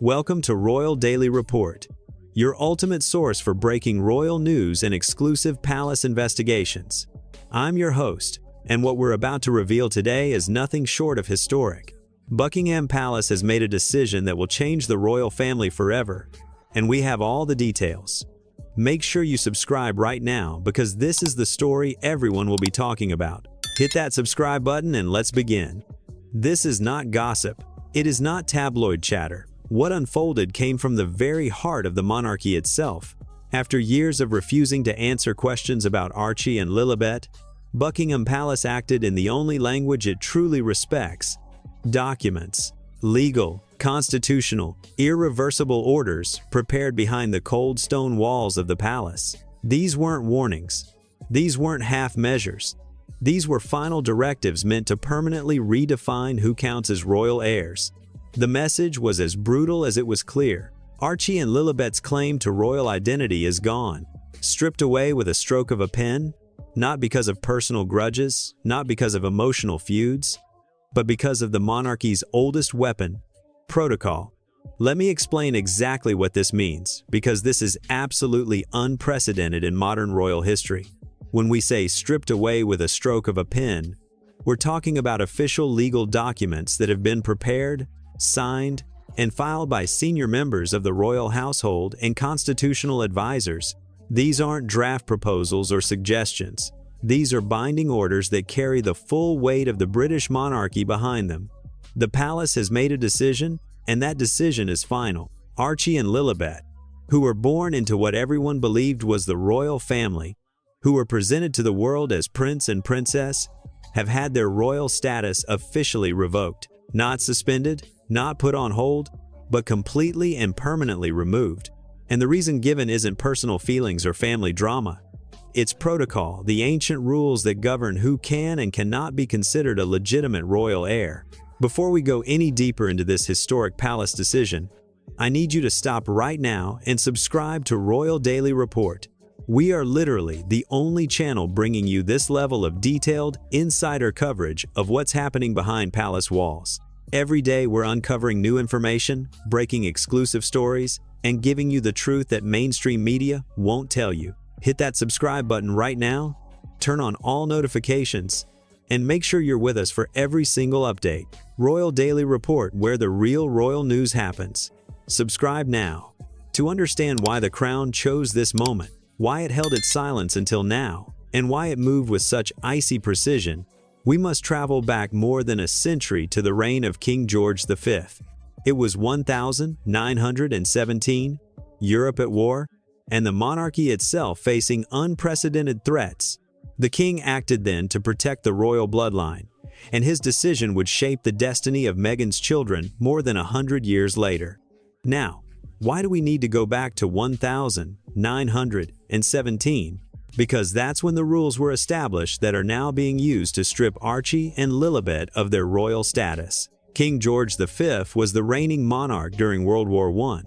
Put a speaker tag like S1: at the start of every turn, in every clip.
S1: Welcome to Royal Daily Report, your ultimate source for breaking royal news and exclusive palace investigations. I'm your host, and what we're about to reveal today is nothing short of historic. Buckingham Palace has made a decision that will change the royal family forever, and we have all the details. Make sure you subscribe right now because this is the story everyone will be talking about. Hit that subscribe button and let's begin. This is not gossip. It is not tabloid chatter. What unfolded came from the very heart of the monarchy itself. After years of refusing to answer questions about Archie and Lilibet, Buckingham Palace acted in the only language it truly respects: documents, legal, constitutional, irreversible orders prepared behind the cold stone walls of the palace. These weren't warnings. These weren't half measures. These were final directives meant to permanently redefine who counts as royal heirs. The message was as brutal as it was clear. Archie and Lilibet's claim to royal identity is gone, stripped away with a stroke of a pen, not because of personal grudges, not because of emotional feuds, but because of the monarchy's oldest weapon, protocol. Let me explain exactly what this means, because this is absolutely unprecedented in modern royal history. When we say stripped away with a stroke of a pen, we're talking about official legal documents that have been prepared, signed, and filed by senior members of the royal household and constitutional advisors. These aren't draft proposals or suggestions. These are binding orders that carry the full weight of the British monarchy behind them. The palace has made a decision, and that decision is final. Archie and Lilibet, who were born into what everyone believed was the royal family, who were presented to the world as prince and princess, have had their royal status officially revoked. Not suspended, not put on hold, but completely and permanently removed. And the reason given isn't personal feelings or family drama. It's protocol, the ancient rules that govern who can and cannot be considered a legitimate royal heir. Before we go any deeper into this historic palace decision, I need you to stop right now and subscribe to Royal Daily Report. We are literally the only channel bringing you this level of detailed, insider coverage of what's happening behind palace walls. Every day we're uncovering new information, breaking exclusive stories, and giving you the truth that mainstream media won't tell you. Hit that subscribe button right now, turn on all notifications, and make sure you're with us for every single update. Royal Daily Report, where the real royal news happens. Subscribe now. To understand why the crown chose this moment, why it held its silence until now, and why it moved with such icy precision, we must travel back more than a century to the reign of King George V. It was 1917, Europe at war, and the monarchy itself facing unprecedented threats. The king acted then to protect the royal bloodline, and his decision would shape the destiny of Meghan's children more than 100 years later. Now, why do we need to go back to 1917? Because that's when the rules were established that are now being used to strip Archie and Lilibet of their royal status. King George V was the reigning monarch during World War I,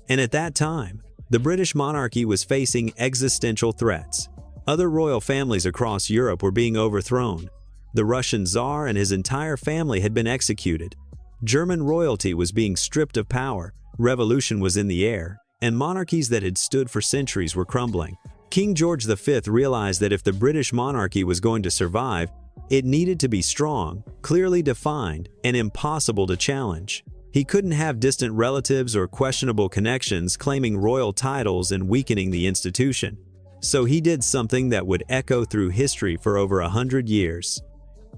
S1: and at that time, the British monarchy was facing existential threats. Other royal families across Europe were being overthrown. The Russian Tsar and his entire family had been executed. German royalty was being stripped of power, revolution was in the air, and monarchies that had stood for centuries were crumbling. King George V realized that if the British monarchy was going to survive, it needed to be strong, clearly defined, and impossible to challenge. He couldn't have distant relatives or questionable connections claiming royal titles and weakening the institution. So he did something that would echo through history for over 100 years.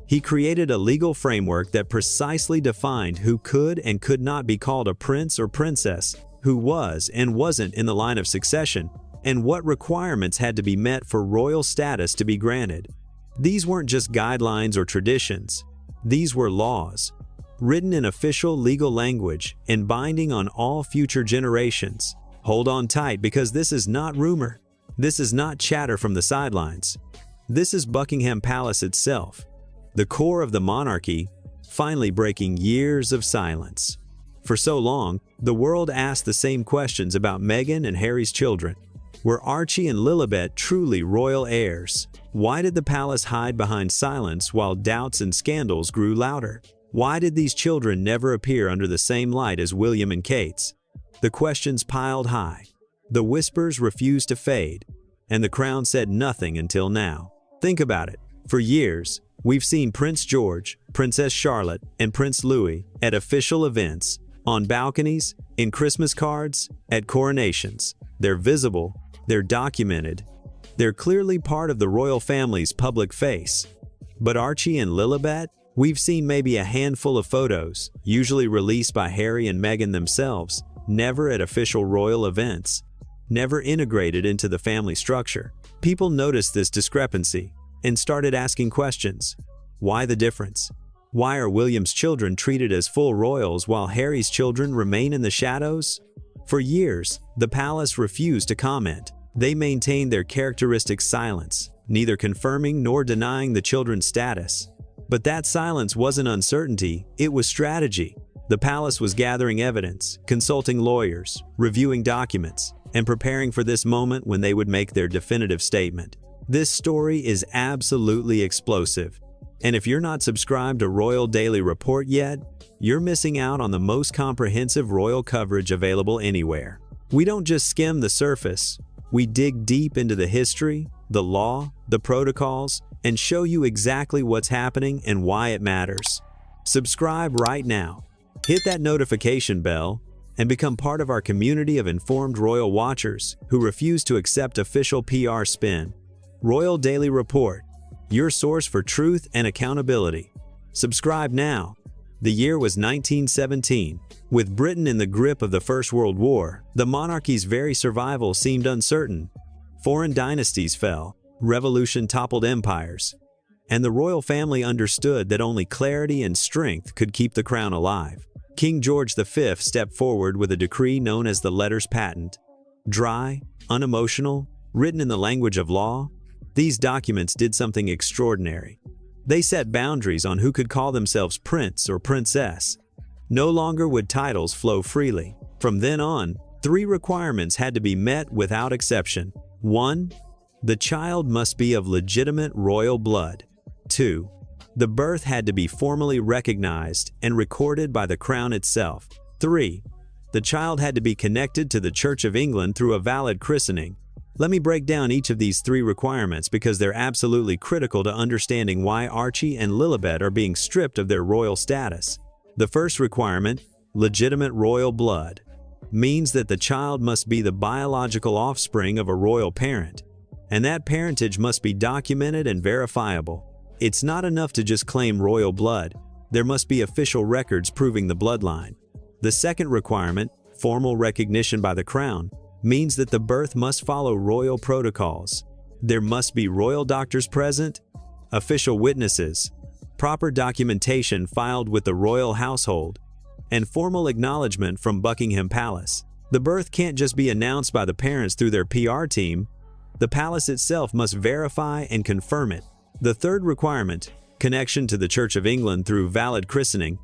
S1: He created a legal framework that precisely defined who could and could not be called a prince or princess, who was and wasn't in the line of succession, and what requirements had to be met for royal status to be granted. These weren't just guidelines or traditions. These were laws, written in official legal language and binding on all future generations. Hold on tight because this is not rumor. This is not chatter from the sidelines. This is Buckingham Palace itself, the core of the monarchy, finally breaking years of silence. For so long, the world asked the same questions about Meghan and Harry's children. Were Archie and Lilibet truly royal heirs? Why did the palace hide behind silence while doubts and scandals grew louder? Why did these children never appear under the same light as William and Kate's? The questions piled high. The whispers refused to fade, and the crown said nothing until now. Think about it. For years, we've seen Prince George, Princess Charlotte, and Prince Louis at official events, on balconies, in Christmas cards, at coronations. They're visible, they're documented, they're clearly part of the royal family's public face. But Archie and Lilibet? We've seen maybe a handful of photos, usually released by Harry and Meghan themselves, never at official royal events, never integrated into the family structure. People noticed this discrepancy and started asking questions. Why the difference? Why are William's children treated as full royals while Harry's children remain in the shadows? For years, the palace refused to comment. They maintained their characteristic silence, neither confirming nor denying the children's status. But that silence wasn't uncertainty, it was strategy. The palace was gathering evidence, consulting lawyers, reviewing documents, and preparing for this moment when they would make their definitive statement. This story is absolutely explosive. And if you're not subscribed to Royal Daily Report yet, you're missing out on the most comprehensive royal coverage available anywhere. We don't just skim the surface, we dig deep into the history, the law, the protocols, and show you exactly what's happening and why it matters. Subscribe right now, hit that notification bell, and become part of our community of informed royal watchers who refuse to accept official PR spin. Royal Daily Report, your source for truth and accountability. Subscribe now. The year was 1917. With Britain in the grip of the First World War, the monarchy's very survival seemed uncertain. Foreign dynasties fell, revolution toppled empires, and the royal family understood that only clarity and strength could keep the crown alive. King George V stepped forward with a decree known as the Letters Patent. Dry, unemotional, written in the language of law, these documents did something extraordinary. They set boundaries on who could call themselves prince or princess. No longer would titles flow freely. From then on, 3 requirements had to be met without exception. 1. The child must be of legitimate royal blood. 2. The birth had to be formally recognized and recorded by the crown itself. 3. The child had to be connected to the Church of England through a valid christening. Let me break down each of these 3 requirements because they're absolutely critical to understanding why Archie and Lilibet are being stripped of their royal status. The first requirement, legitimate royal blood, means that the child must be the biological offspring of a royal parent, and that parentage must be documented and verifiable. It's not enough to just claim royal blood. There must be official records proving the bloodline. The second requirement, formal recognition by the crown, means that the birth must follow royal protocols. There must be royal doctors present, official witnesses, proper documentation filed with the royal household, and formal acknowledgement from Buckingham Palace. The birth can't just be announced by the parents through their PR team. The palace itself must verify and confirm it. The third requirement, connection to the Church of England through valid christening,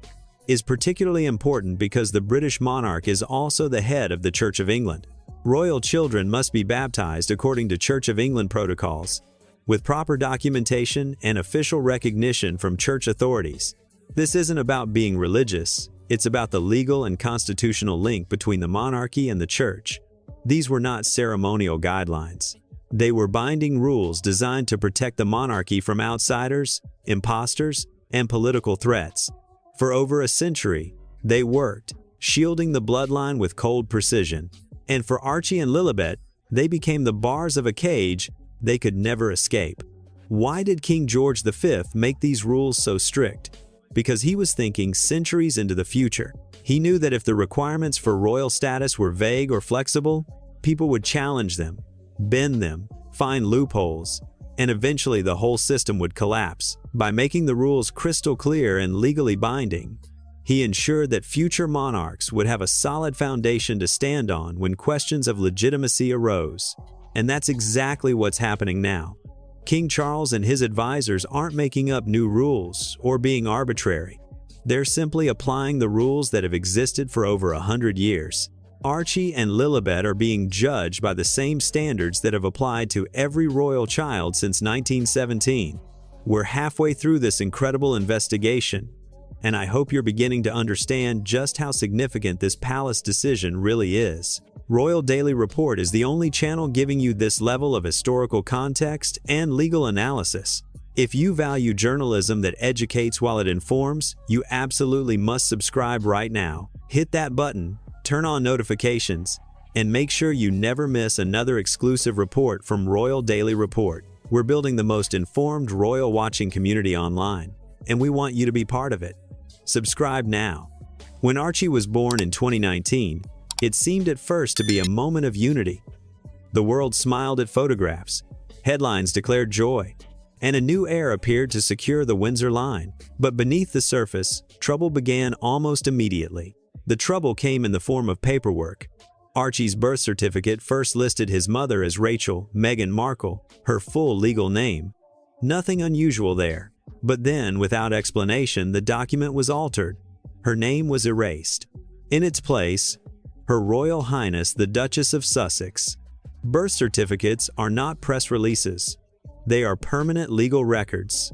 S1: is particularly important because the British monarch is also the head of the Church of England. Royal children must be baptized according to Church of England protocols, with proper documentation and official recognition from church authorities. This isn't about being religious, it's about the legal and constitutional link between the monarchy and the church. These were not ceremonial guidelines. They were binding rules designed to protect the monarchy from outsiders, imposters, and political threats. For over a century, they worked, shielding the bloodline with cold precision. And for Archie and Lilibet, they became the bars of a cage they could never escape. Why did King George V make these rules so strict? Because he was thinking centuries into the future. He knew that if the requirements for royal status were vague or flexible, people would challenge them, bend them, find loopholes, and eventually the whole system would collapse. By making the rules crystal clear and legally binding, he ensured that future monarchs would have a solid foundation to stand on when questions of legitimacy arose. And that's exactly what's happening now. King Charles and his advisors aren't making up new rules or being arbitrary. They're simply applying the rules that have existed for over 100 years. Archie and Lilibet are being judged by the same standards that have applied to every royal child since 1917. We're halfway through this incredible investigation, and I hope you're beginning to understand just how significant this palace decision really is. Royal Daily Report is the only channel giving you this level of historical context and legal analysis. If you value journalism that educates while it informs, you absolutely must subscribe right now. Hit that button, turn on notifications, and make sure you never miss another exclusive report from Royal Daily Report. We're building the most informed royal watching community online, and we want you to be part of it. Subscribe now. When Archie was born in 2019, it seemed at first to be a moment of unity. The world smiled at photographs, headlines declared joy, and a new heir appeared to secure the Windsor line. But beneath the surface, trouble began almost immediately. The trouble came in the form of paperwork. Archie's birth certificate first listed his mother as Rachel Meghan Markle, her full legal name. Nothing unusual there. But then, without explanation, the document was altered. Her name was erased. In its place, Her Royal Highness the Duchess of Sussex. Birth certificates are not press releases. They are permanent legal records.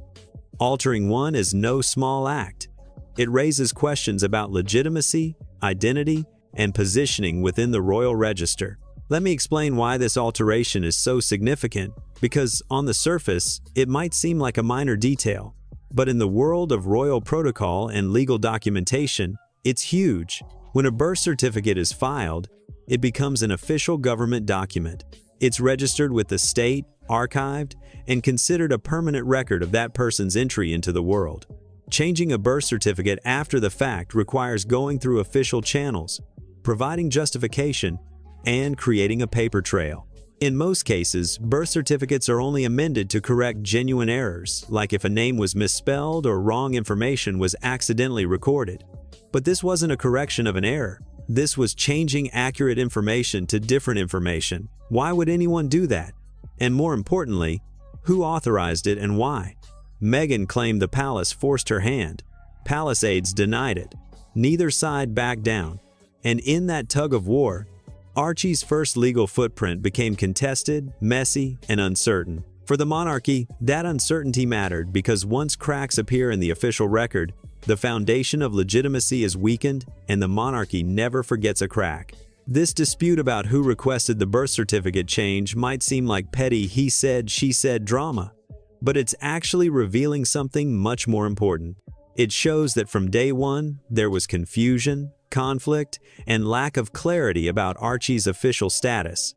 S1: Altering one is no small act. It raises questions about legitimacy, identity, and positioning within the royal register. Let me explain why this alteration is so significant, because on the surface, it might seem like a minor detail. But in the world of royal protocol and legal documentation, it's huge. When a birth certificate is filed, it becomes an official government document. It's registered with the state, archived, and considered a permanent record of that person's entry into the world. Changing a birth certificate after the fact requires going through official channels, providing justification, and creating a paper trail. In most cases, birth certificates are only amended to correct genuine errors, like if a name was misspelled or wrong information was accidentally recorded. But this wasn't a correction of an error. This was changing accurate information to different information. Why would anyone do that? And more importantly, who authorized it and why? Meghan claimed the palace forced her hand. Palace aides denied it. Neither side backed down. And in that tug of war, Archie's first legal footprint became contested, messy, and uncertain. For the monarchy, that uncertainty mattered because once cracks appear in the official record, the foundation of legitimacy is weakened and the monarchy never forgets a crack. This dispute about who requested the birth certificate change might seem like petty he said, she said drama, but it's actually revealing something much more important. It shows that from day one, there was confusion, conflict, and lack of clarity about Archie's official status.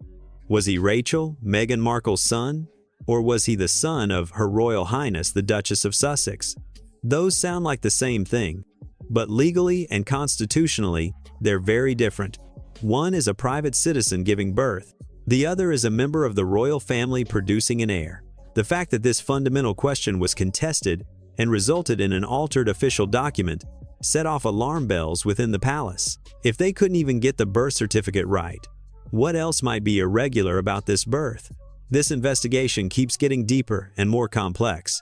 S1: Was he Rachel, Meghan Markle's son? Or was he the son of Her Royal Highness the Duchess of Sussex? Those sound like the same thing, but legally and constitutionally, they're very different. One is a private citizen giving birth. The other is a member of the royal family producing an heir. The fact that this fundamental question was contested and resulted in an altered official document set off alarm bells within the palace. If they couldn't even get the birth certificate right, what else might be irregular about this birth? This investigation keeps getting deeper and more complex,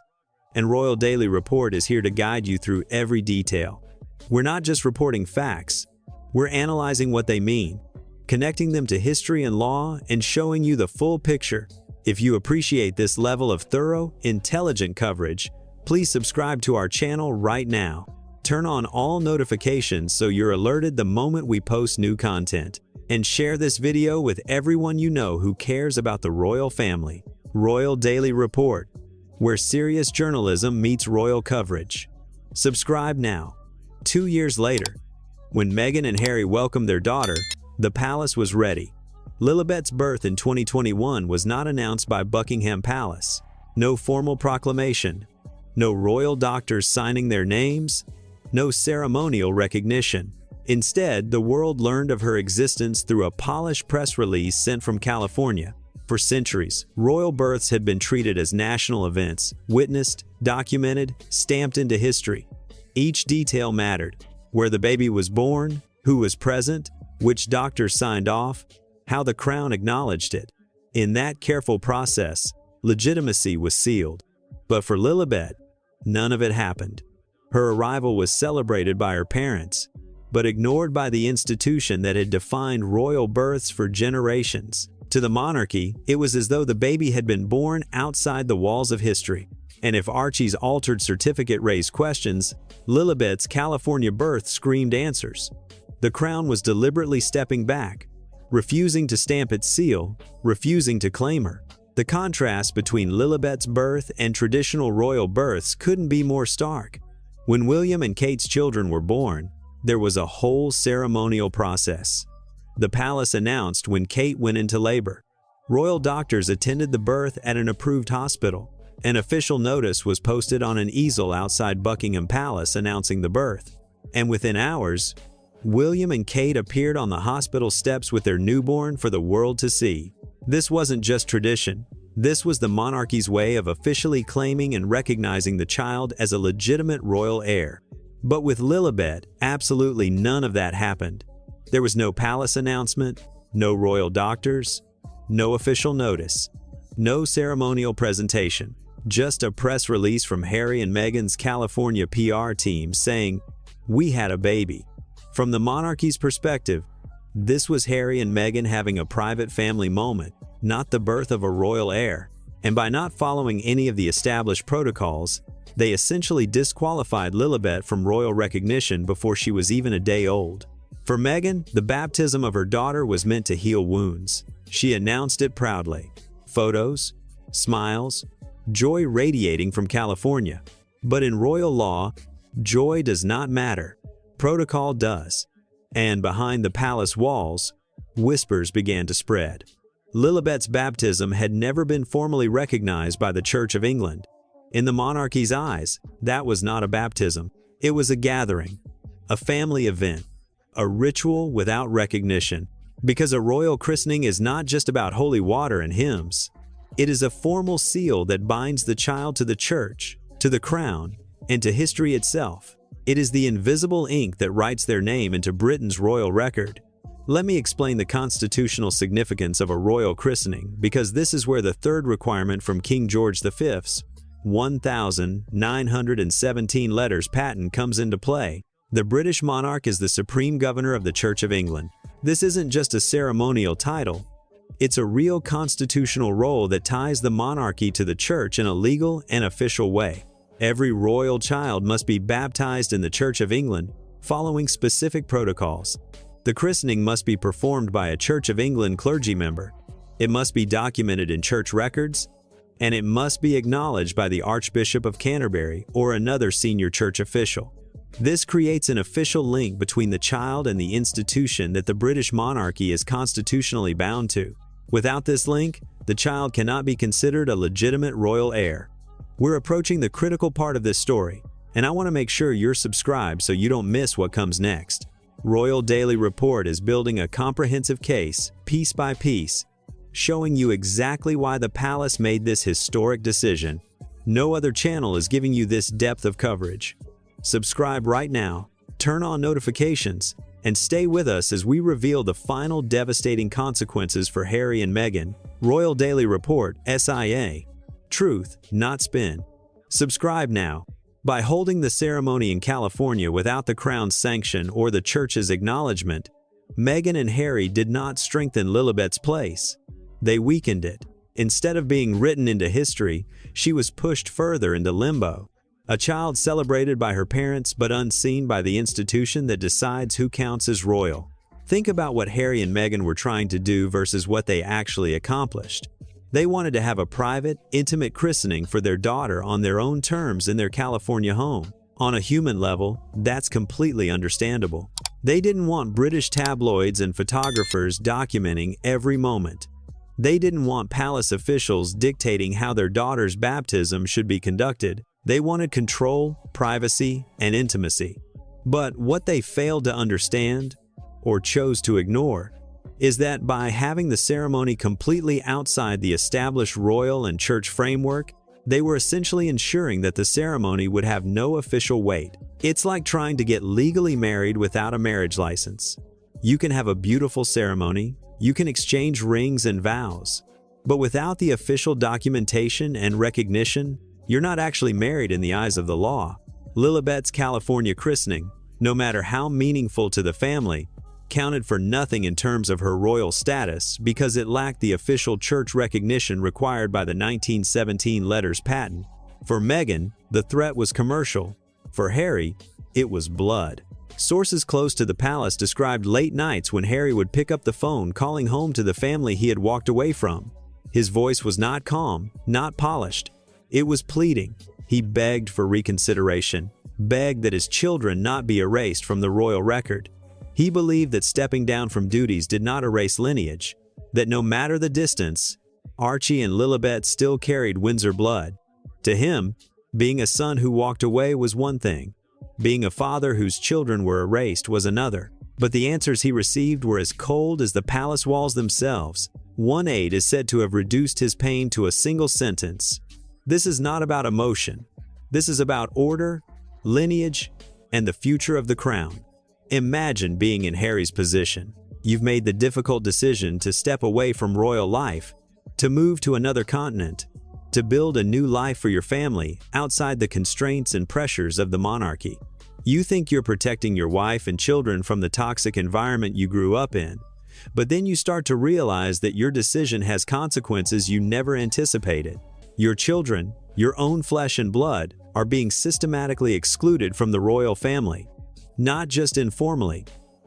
S1: and Royal Daily Report is here to guide you through every detail. We're not just reporting facts, we're analyzing what they mean, connecting them to history and law, and showing you the full picture. If you appreciate this level of thorough, intelligent coverage, please subscribe to our channel right now. Turn on all notifications so you're alerted the moment we post new content. And share this video with everyone you know who cares about the royal family. Royal Daily Report, where serious journalism meets royal coverage. Subscribe now. 2 years later, when Meghan and Harry welcomed their daughter, the palace was ready. Lilibet's birth in 2021 was not announced by Buckingham Palace. No formal proclamation, no royal doctors signing their names, no ceremonial recognition. Instead, the world learned of her existence through a polished press release sent from California. For centuries, royal births had been treated as national events, witnessed, documented, stamped into history. Each detail mattered: where the baby was born, who was present, which doctors signed off, how the crown acknowledged it. In that careful process, legitimacy was sealed. But for Lilibet, none of it happened. Her arrival was celebrated by her parents, but ignored by the institution that had defined royal births for generations. To the monarchy, it was as though the baby had been born outside the walls of history. And if Archie's altered certificate raised questions, Lilibet's California birth screamed answers. The crown was deliberately stepping back, refusing to stamp its seal, refusing to claim her. The contrast between Lilibet's birth and traditional royal births couldn't be more stark. When William and Kate's children were born, there was a whole ceremonial process. The palace announced when Kate went into labor. Royal doctors attended the birth at an approved hospital. An official notice was posted on an easel outside Buckingham Palace announcing the birth. And within hours, William and Kate appeared on the hospital steps with their newborn for the world to see. This wasn't just tradition. This was the monarchy's way of officially claiming and recognizing the child as a legitimate royal heir. But with Lilibet, absolutely none of that happened. There was no palace announcement, no royal doctors, no official notice, no ceremonial presentation, just a press release from Harry and Meghan's California PR team saying, "We had a baby." From the monarchy's perspective, this was Harry and Meghan having a private family moment, not the birth of a royal heir. And by not following any of the established protocols, they essentially disqualified Lilibet from royal recognition before she was even a day old. For Meghan, the baptism of her daughter was meant to heal wounds. She announced it proudly. Photos, smiles, joy radiating from California. But in royal law, joy does not matter. Protocol does. And behind the palace walls, whispers began to spread. Lilibet's baptism had never been formally recognized by the Church of England. In the monarchy's eyes, that was not a baptism. It was a gathering, a family event, a ritual without recognition. Because a royal christening is not just about holy water and hymns. It is a formal seal that binds the child to the church, to the crown, and to history itself. It is the invisible ink that writes their name into Britain's royal record. Let me explain the constitutional significance of a royal christening, because this is where the third requirement from King George V's 1,917 letters patent comes into play. The British monarch is the supreme governor of the Church of England. This isn't just a ceremonial title. It's a real constitutional role that ties the monarchy to the church in a legal and official way. Every royal child must be baptized in the Church of England, following specific protocols. The christening must be performed by a Church of England clergy member. It must be documented in church records, and it must be acknowledged by the Archbishop of Canterbury or another senior church official. This creates an official link between the child and the institution that the British monarchy is constitutionally bound to. Without this link, the child cannot be considered a legitimate royal heir. We're approaching the critical part of this story, and I want to make sure you're subscribed so you don't miss what comes next. Royal Daily Report is building a comprehensive case, piece by piece, showing you exactly why the palace made this historic decision. No other channel is giving you this depth of coverage. Subscribe right now, turn on notifications, and stay with us as we reveal the final devastating consequences for Harry and Meghan. Royal Daily Report, SIA. Truth, not spin. Subscribe now. By holding the ceremony in California without the crown's sanction or the church's acknowledgement, Meghan and Harry did not strengthen Lilibet's place. They weakened it. Instead of being written into history, she was pushed further into limbo. A child celebrated by her parents but unseen by the institution that decides who counts as royal. Think about what Harry and Meghan were trying to do versus what they actually accomplished. They wanted to have a private, intimate christening for their daughter on their own terms in their California home. On a human level, that's completely understandable. They didn't want British tabloids and photographers documenting every moment. They didn't want palace officials dictating how their daughter's baptism should be conducted. They wanted control, privacy, and intimacy. But what they failed to understand, or chose to ignore, is that by having the ceremony completely outside the established royal and church framework, they were essentially ensuring that the ceremony would have no official weight. It's like trying to get legally married without a marriage license. You can have a beautiful ceremony, you can exchange rings and vows, but without the official documentation and recognition, you're not actually married in the eyes of the law. Lilibet's California christening, no matter how meaningful to the family, counted for nothing in terms of her royal status because it lacked the official church recognition required by the 1917 letters patent. For Meghan, the threat was commercial. For Harry, it was blood. Sources close to the palace described late nights when Harry would pick up the phone calling home to the family he had walked away from. His voice was not calm, not polished. It was pleading. He begged for reconsideration, begged that his children not be erased from the royal record. He believed that stepping down from duties did not erase lineage, that no matter the distance, Archie and Lilibet still carried Windsor blood. To him, being a son who walked away was one thing. Being a father whose children were erased was another. But the answers he received were as cold as the palace walls themselves. One aide is said to have reduced his pain to a single sentence. This is not about emotion. This is about order, lineage, and the future of the crown. Imagine being in Harry's position. You've made the difficult decision to step away from royal life, to move to another continent, to build a new life for your family outside the constraints and pressures of the monarchy. You think you're protecting your wife and children from the toxic environment you grew up in, but then you start to realize that your decision has consequences you never anticipated. Your children, your own flesh and blood, are being systematically excluded from the royal family, not just informally,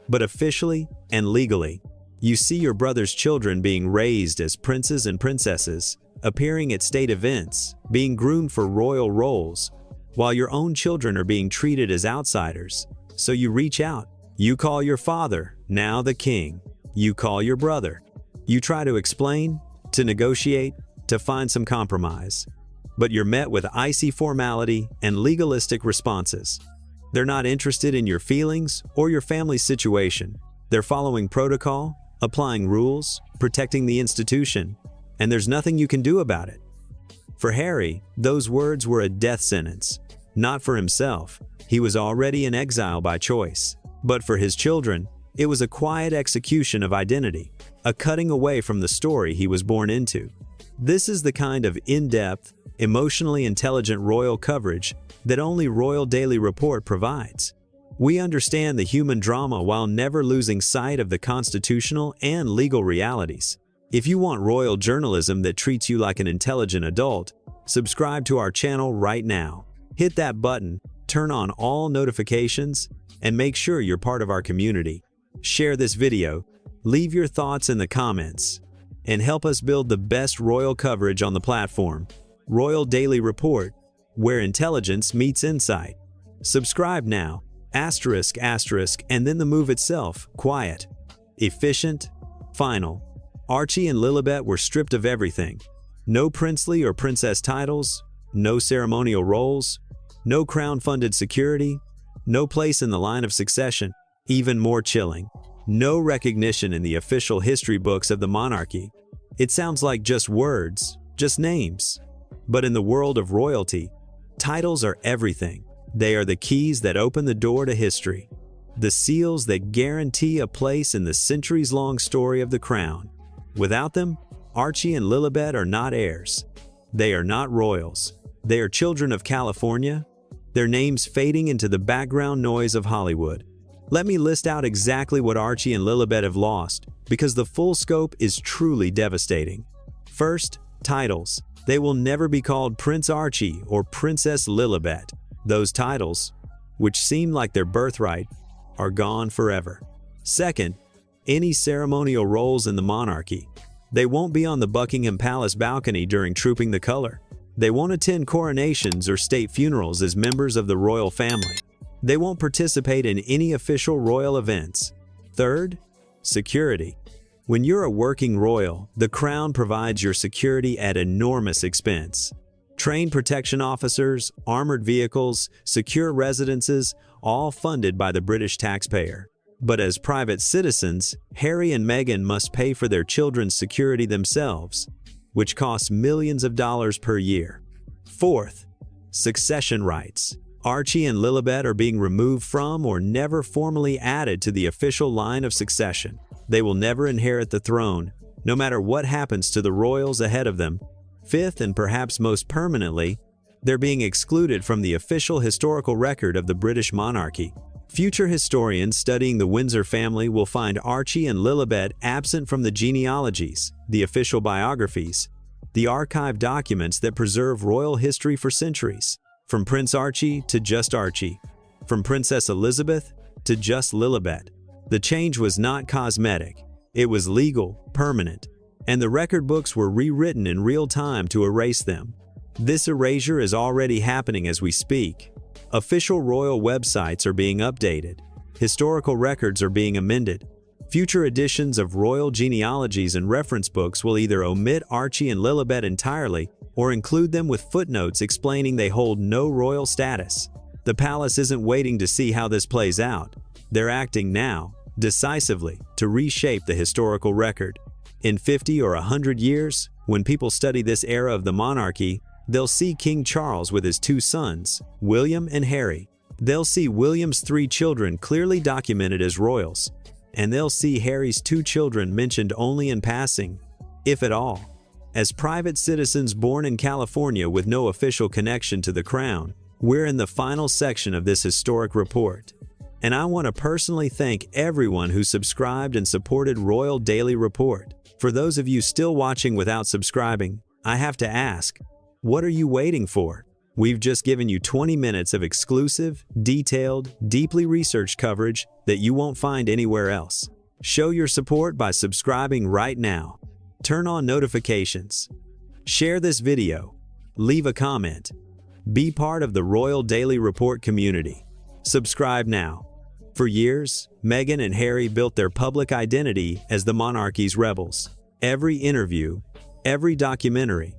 S1: but officially and legally. You see your brother's children being raised as princes and princesses, appearing at state events, being groomed for royal roles, while your own children are being treated as outsiders. So you reach out. You call your father, now the king. You call your brother. You try to explain, to negotiate, to find some compromise. But you're met with icy formality and legalistic responses. They're not interested in your feelings or your family's situation. They're following protocol, applying rules, protecting the institution, and there's nothing you can do about it. For Harry, those words were a death sentence. Not for himself, he was already in exile by choice. But for his children, it was a quiet execution of identity, a cutting away from the story he was born into. This is the kind of in-depth, emotionally intelligent royal coverage that only Royal Daily Report provides. We understand the human drama while never losing sight of the constitutional and legal realities. If you want royal journalism that treats you like an intelligent adult, subscribe to our channel right now. Hit that button, turn on all notifications, and make sure you're part of our community. Share this video, leave your thoughts in the comments, and help us build the best royal coverage on the platform. Royal Daily Report, where intelligence meets insight. Subscribe now, asterisk, and then the move itself, quiet, efficient, final. Archie and Lilibet were stripped of everything. No princely or princess titles, no ceremonial roles, no crown-funded security, no place in the line of succession. Even more chilling, no recognition in the official history books of the monarchy. It sounds like just words, just names. But in the world of royalty, titles are everything. They are the keys that open the door to history, the seals that guarantee a place in the centuries-long story of the crown. Without them, Archie and Lilibet are not heirs. They are not royals. They are children of California, their names fading into the background noise of Hollywood. Let me list out exactly what Archie and Lilibet have lost, because the full scope is truly devastating. First, titles. They will never be called Prince Archie or Princess Lilibet. Those titles, which seem like their birthright, are gone forever. Second, any ceremonial roles in the monarchy. They won't be on the Buckingham Palace balcony during Trooping the Color. They won't attend coronations or state funerals as members of the royal family. They won't participate in any official royal events. Third, security. When you're a working royal, the crown provides your security at enormous expense. Trained protection officers, armored vehicles, secure residences, all funded by the British taxpayer. But as private citizens, Harry and Meghan must pay for their children's security themselves, which costs millions of dollars per year. Fourth, succession rights. Archie and Lilibet are being removed from or never formally added to the official line of succession. They will never inherit the throne, no matter what happens to the royals ahead of them. Fifth, and perhaps most permanently, they're being excluded from the official historical record of the British monarchy. Future historians studying the Windsor family will find Archie and Lilibet absent from the genealogies, the official biographies, the archived documents that preserve royal history for centuries, from Prince Archie to just Archie, from Princess Elizabeth to just Lilibet. The change was not cosmetic, it was legal, permanent, and the record books were rewritten in real time to erase them. This erasure is already happening as we speak. Official royal websites are being updated. Historical records are being amended. Future editions of royal genealogies and reference books will either omit Archie and Lilibet entirely or include them with footnotes explaining they hold no royal status. The palace isn't waiting to see how this plays out. They're acting now, decisively, to reshape the historical record. In 50 or 100 years, when people study this era of the monarchy, they'll see King Charles with his two sons, William and Harry. They'll see William's 3 children clearly documented as royals, and they'll see Harry's 2 children mentioned only in passing, if at all. As private citizens born in California with no official connection to the crown, we're in the final section of this historic report. And I want to personally thank everyone who subscribed and supported Royal Daily Report. For those of you still watching without subscribing, I have to ask, what are you waiting for? We've just given you 20 minutes of exclusive, detailed, deeply researched coverage that you won't find anywhere else. Show your support by subscribing right now. Turn on notifications. Share this video. Leave a comment. Be part of the Royal Daily Report community. Subscribe now. For years, Meghan and Harry built their public identity as the monarchy's rebels. Every interview, every documentary,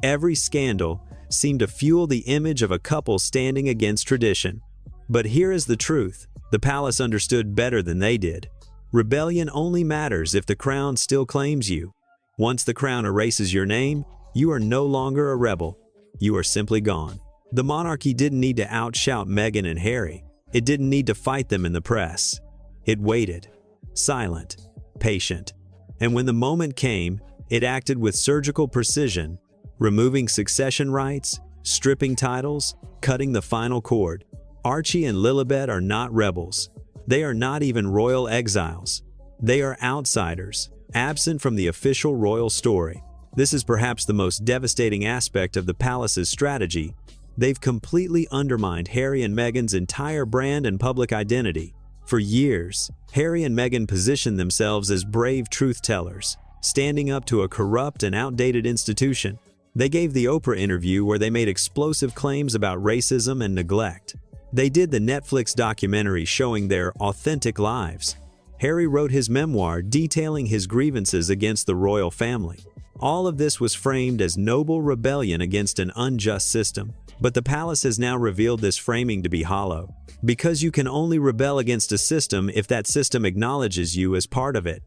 S1: every scandal seemed to fuel the image of a couple standing against tradition. But here is the truth. The palace understood better than they did. Rebellion only matters if the crown still claims you. Once the crown erases your name, you are no longer a rebel. You are simply gone. The monarchy didn't need to outshout Meghan and Harry. It didn't need to fight them in the press. It waited, silent, patient. And when the moment came, it acted with surgical precision, removing succession rights, stripping titles, cutting the final cord. Archie and Lilibet are not rebels. They are not even royal exiles. They are outsiders, absent from the official royal story. This is perhaps the most devastating aspect of the palace's strategy. They've completely undermined Harry and Meghan's entire brand and public identity. For years, Harry and Meghan positioned themselves as brave truth-tellers, standing up to a corrupt and outdated institution. They gave the Oprah interview where they made explosive claims about racism and neglect. They did the Netflix documentary showing their authentic lives. Harry wrote his memoir detailing his grievances against the royal family. All of this was framed as noble rebellion against an unjust system. But the palace has now revealed this framing to be hollow. Because you can only rebel against a system if that system acknowledges you as part of it.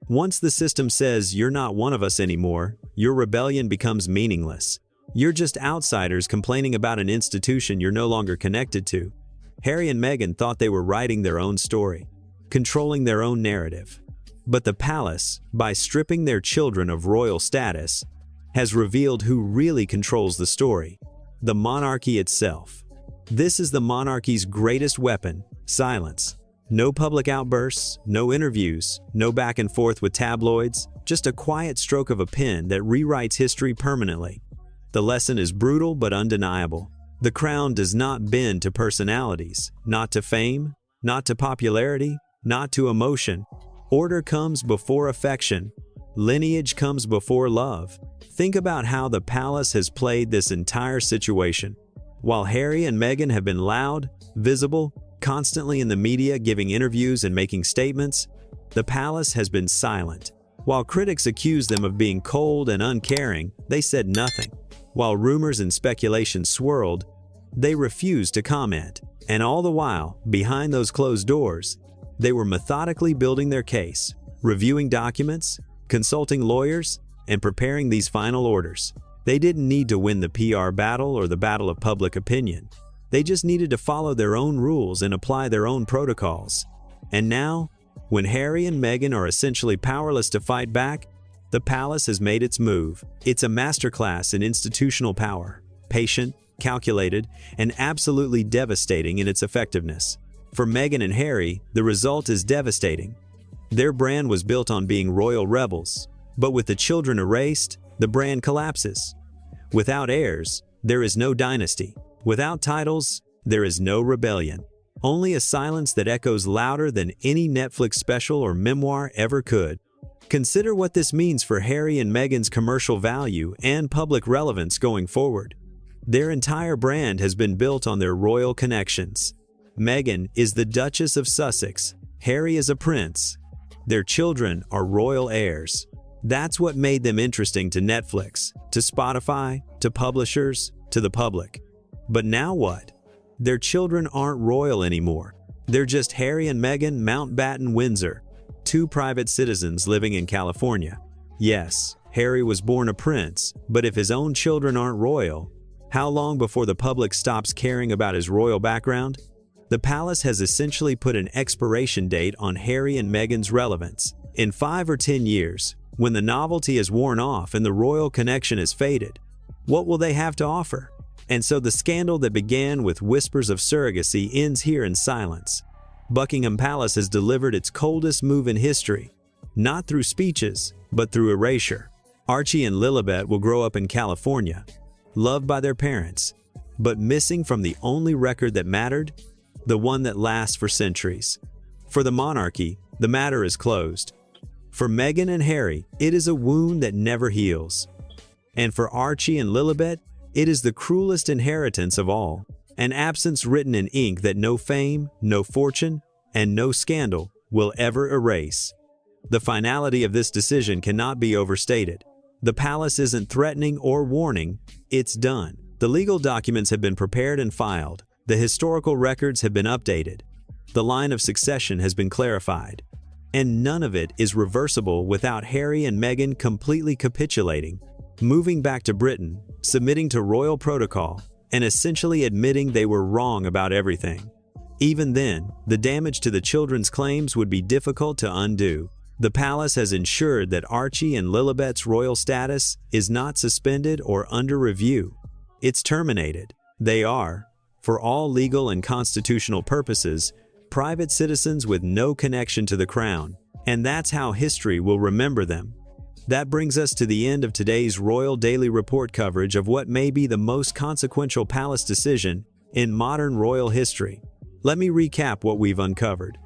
S1: Once the system says you're not one of us anymore, your rebellion becomes meaningless. You're just outsiders complaining about an institution you're no longer connected to. Harry and Meghan thought they were writing their own story, controlling their own narrative. But the palace, by stripping their children of royal status, has revealed who really controls the story: the monarchy itself. This is the monarchy's greatest weapon: silence. No public outbursts, no interviews, no back and forth with tabloids, just a quiet stroke of a pen that rewrites history permanently. The lesson is brutal but undeniable. The crown does not bend to personalities, not to fame, not to popularity, not to emotion. Order comes before affection. Lineage comes before love. Think about how the palace has played this entire situation. While Harry and Meghan have been loud, visible, constantly in the media giving interviews and making statements, the palace has been silent. While critics accused them of being cold and uncaring, they said nothing. While rumors and speculation swirled, they refused to comment. And all the while, behind those closed doors, they were methodically building their case, reviewing documents, consulting lawyers, and preparing these final orders. They didn't need to win the PR battle or the battle of public opinion. They just needed to follow their own rules and apply their own protocols. And now, when Harry and Meghan are essentially powerless to fight back, the palace has made its move. It's a masterclass in institutional power, patient, calculated, and absolutely devastating in its effectiveness. For Meghan and Harry, the result is devastating. Their brand was built on being royal rebels, but with the children erased, the brand collapses. Without heirs, there is no dynasty. Without titles, there is no rebellion. Only a silence that echoes louder than any Netflix special or memoir ever could. Consider what this means for Harry and Meghan's commercial value and public relevance going forward. Their entire brand has been built on their royal connections. Meghan is the Duchess of Sussex. Harry is a prince. Their children are royal heirs. That's what made them interesting to Netflix, to Spotify, to publishers, to the public. But now what? Their children aren't royal anymore. They're just Harry and Meghan Mountbatten Windsor, two private citizens living in California. Yes, Harry was born a prince, but if his own children aren't royal, how long before the public stops caring about his royal background? The palace has essentially put an expiration date on Harry and Meghan's relevance. In 5 or 10 years, when the novelty is worn off and the royal connection is faded, what will they have to offer? And so the scandal that began with whispers of surrogacy ends here in silence. Buckingham Palace has delivered its coldest move in history, not through speeches, but through erasure. Archie and Lilibet will grow up in California, loved by their parents, but missing from the only record that mattered, the one that lasts for centuries. For the monarchy, the matter is closed. For Meghan and Harry, it is a wound that never heals. And for Archie and Lilibet, it is the cruelest inheritance of all, an absence written in ink that no fame, no fortune, and no scandal will ever erase. The finality of this decision cannot be overstated. The palace isn't threatening or warning, it's done. The legal documents have been prepared and filed. The historical records have been updated. The line of succession has been clarified. And none of it is reversible without Harry and Meghan completely capitulating, moving back to Britain, submitting to royal protocol, and essentially admitting they were wrong about everything. Even then, the damage to the children's claims would be difficult to undo. The palace has ensured that Archie and Lilibet's royal status is not suspended or under review. It's terminated. They are, for all legal and constitutional purposes, private citizens with no connection to the crown, and that's how history will remember them. That brings us to the end of today's Royal Daily Report coverage of what may be the most consequential palace decision in modern royal history. Let me recap what we've uncovered.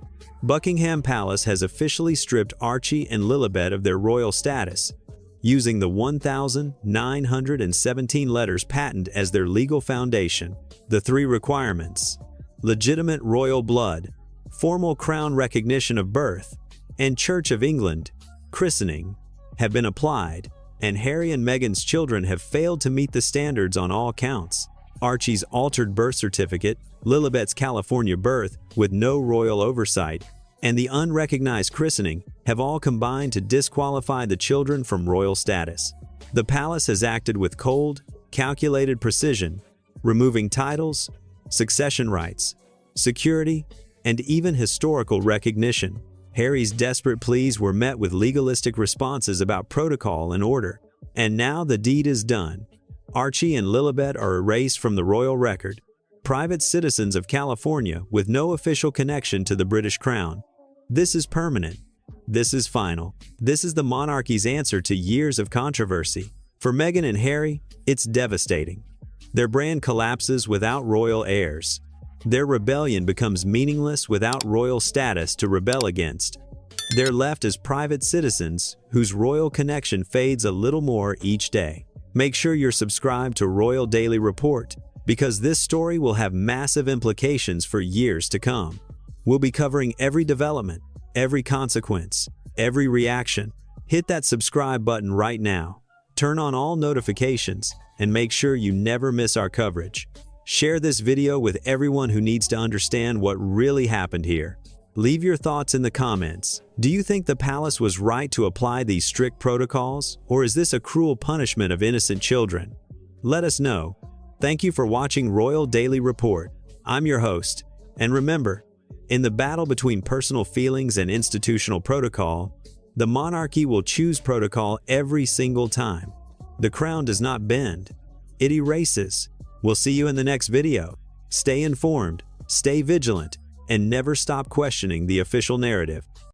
S1: Buckingham Palace has officially stripped Archie and Lilibet of their royal status, using the 1,917 letters patent as their legal foundation. The 3 requirements: legitimate royal blood, formal crown recognition of birth, and Church of England christening have been applied, and Harry and Meghan's children have failed to meet the standards on all counts. Archie's altered birth certificate, Lilibet's California birth with no royal oversight, and the unrecognized christening have all combined to disqualify the children from royal status. The palace has acted with cold, calculated precision, removing titles, succession rights, security, and even historical recognition. Harry's desperate pleas were met with legalistic responses about protocol and order. And now the deed is done. Archie and Lilibet are erased from the royal record, private citizens of California with no official connection to the British crown. This is permanent. This is final. This is the monarchy's answer to years of controversy. For Meghan and Harry, it's devastating. Their brand collapses without royal heirs. Their rebellion becomes meaningless without royal status to rebel against. They're left as private citizens whose royal connection fades a little more each day. Make sure you're subscribed to Royal Daily Report, because this story will have massive implications for years to come. We'll be covering every development, every consequence, every reaction. Hit that subscribe button right now. Turn on all notifications and make sure you never miss our coverage. Share this video with everyone who needs to understand what really happened here. Leave your thoughts in the comments. Do you think the palace was right to apply these strict protocols, or is this a cruel punishment of innocent children? Let us know. Thank you for watching Royal Daily Report. I'm your host, and remember, in the battle between personal feelings and institutional protocol, the monarchy will choose protocol every single time. The crown does not bend, it erases. We'll see you in the next video. Stay informed, stay vigilant, and never stop questioning the official narrative.